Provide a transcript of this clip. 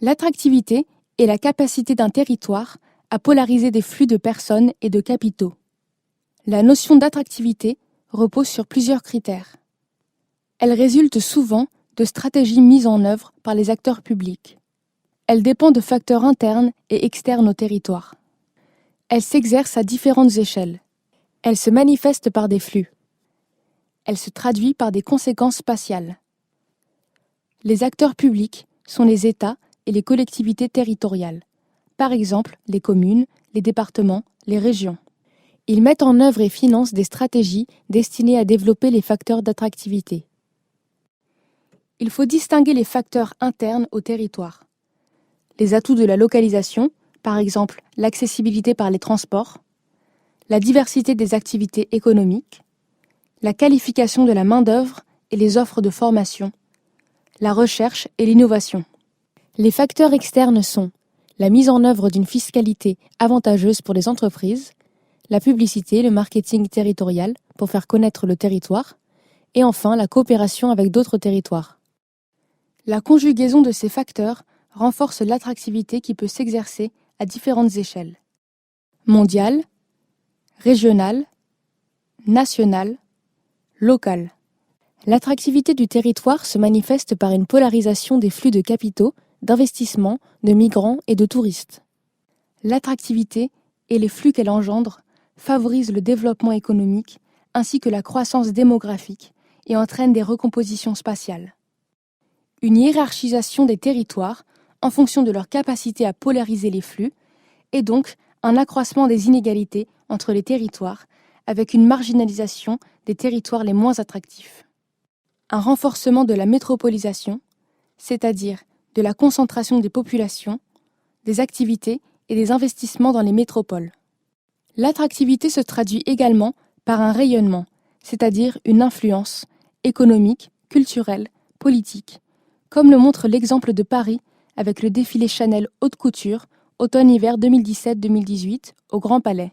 L'attractivité est la capacité d'un territoire à polariser des flux de personnes et de capitaux. La notion d'attractivité repose sur plusieurs critères. Elle résulte souvent de stratégies mises en œuvre par les acteurs publics. Elle dépend de facteurs internes et externes au territoire. Elle s'exerce à différentes échelles. Elle se manifeste par des flux. Elle se traduit par des conséquences spatiales. Les acteurs publics sont les États et les collectivités territoriales, par exemple les communes, les départements, les régions. Ils mettent en œuvre et financent des stratégies destinées à développer les facteurs d'attractivité. Il faut distinguer les facteurs internes au territoire. Les atouts de la localisation, par exemple l'accessibilité par les transports, la diversité des activités économiques, la qualification de la main-d'œuvre et les offres de formation, la recherche et l'innovation. Les facteurs externes sont la mise en œuvre d'une fiscalité avantageuse pour les entreprises, la publicité, le marketing territorial pour faire connaître le territoire, et enfin la coopération avec d'autres territoires. La conjugaison de ces facteurs renforce l'attractivité qui peut s'exercer à différentes échelles. Mondiale, régionale, nationale, locale. L'attractivité du territoire se manifeste par une polarisation des flux de capitaux, d'investissements, de migrants et de touristes. L'attractivité et les flux qu'elle engendre favorisent le développement économique ainsi que la croissance démographique et entraînent des recompositions spatiales. Une hiérarchisation des territoires en fonction de leur capacité à polariser les flux et donc un accroissement des inégalités entre les territoires avec une marginalisation des territoires les moins attractifs. Un renforcement de la métropolisation, c'est-à-dire de la concentration des populations, des activités et des investissements dans les métropoles. L'attractivité se traduit également par un rayonnement, c'est-à-dire une influence économique, culturelle, politique, comme le montre l'exemple de Paris avec le défilé Chanel haute couture automne-hiver 2017-2018 au Grand Palais.